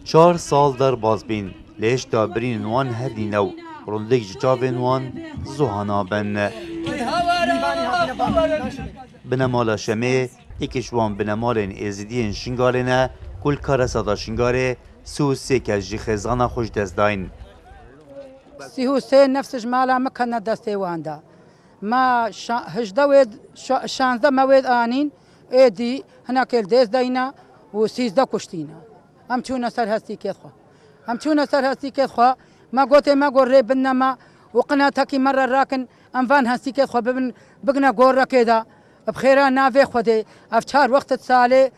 4 سال در بازبین لیش تا برین وان هردی نو رندگ جاوین وان زوهانا بن بنمالا شمه اکشوان بنمالین ازدین شنگالینه کل کار صدا شنگاره سو سیکه جی خزانا خوش دست داین 33 نفسش مالا مکنه دسته وانده ما 18 16 موید آنین ایدی هناك الديس داينا و13 كشتينا هم تشونا سر هستي كيخوا هم تشونا سر هستي كيخوا ما قلت ما قري بنما وقناتك مره راكن ام فان هستي كيخوا بقنا قرا كده بخيرا نافي خدي افشار وقت سالي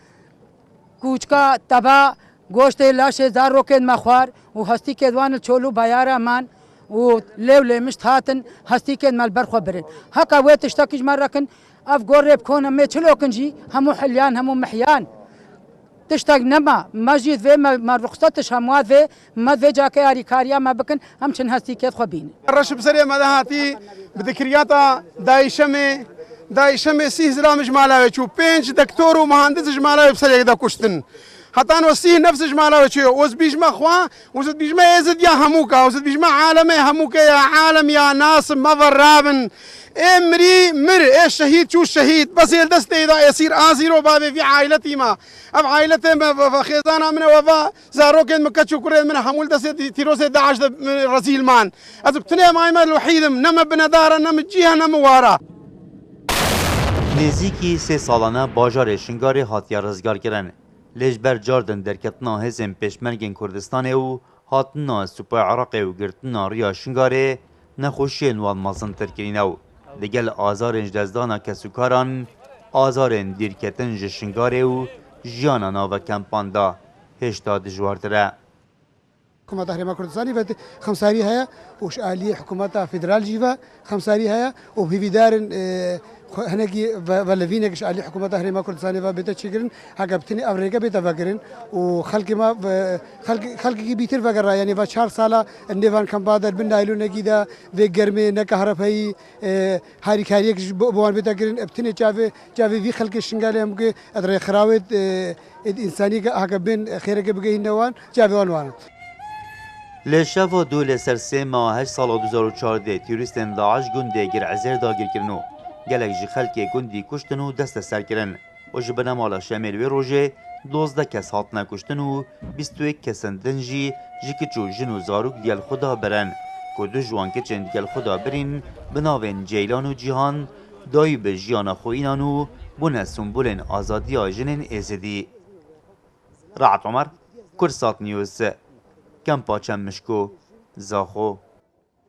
كوچكا تبا گوشت لاش زارو كد مخوار وهستي كدوان تشولو بيارا مان وليو مش هاتن هستي كد مال برخو برن هكا ويت تشتكي مره كن اف قرب كون ما تشلوكنجي همو حليان همو محيان تشتاق نما مسجد في ما رخصتش هموات في ما في جاكي اريكاريا ما بكن همشن هستي كيف خبين الرشب سريع مدهاتي بذكرياتا دايشمي سيه زرام جمالاوي شو بينج دكتور ومهندس جمالاوي بسريع دا كشتن حتى نوسيه نفس جمالاوي شو وز بيجما خوا وز بيجما يزد يا هموكا وز بيجما عالمي هموكا يا عالم يا ناس مضرابن امري مر ايش شهيد شو الشهيد بس يلدست اذا يصير ازيرو بابي في عائلتي ما اب عائلتي ما خيزانا من وفا زاروك مكتشو كوري من حمول دست تيروس داعش رزيل مان ازبتني ما الوحيد نم بنداره نم جهه نم وارا نزیکی 3 سالانه باجار شنگاری هاتیا رزگار کرن لجبر جاردن درکتنا هزم پشمرگن کردستان او هاتنا سوپا عراق و گرتنا ریا شنگاری نخوشین وان مازن ترکرین او دگل آزارنج دزدانا کسوکاران آزارن دیرکتن جشنگاری و جیانا ناو کمپاندا هشتا دجواردره حكومة هرما كردستاني فت خمساري هيا وش آلية حكومة فيدرال جيفا خمساري هيا وبهي دارن هناكي فلفينك إيش آلية حكومة هرما كردستاني فبيتا تشكرن حقبتني أمريكا بيتا فكرن وخلق ما خلق بيتر فكر يعني فشهر سالة النيفان كم بعد البندايلو نكيدا في جرمي نكهرب هي هاري كاريك بوان بيتا كرن ابتني جافي في خلق الشنغالي همك أدري خراوت إنساني حقبين خيرك بقى هندوان جافي وانوان لشفا دو لسر 3 ماه 8 سال 2014 تیوریستن داعش گنده گر عزیر داگیر کرنو گلک جی خلکی گندی کشتنو دست سر کرن و جبنا مالا شمیل وی روژه 12 کس هاتنا کشتنو 21 کسن دنجی جی کچو جنو زاروک دیل خدا برن که دو جوان کچن دیل خدا برین بناوین جیلان و جیهان دایی به جیانا خوینانو بونه سنبولن آزادی آجنن ایزدی رعت عمر کرسات نیوز کم پاچم مشکو زاخو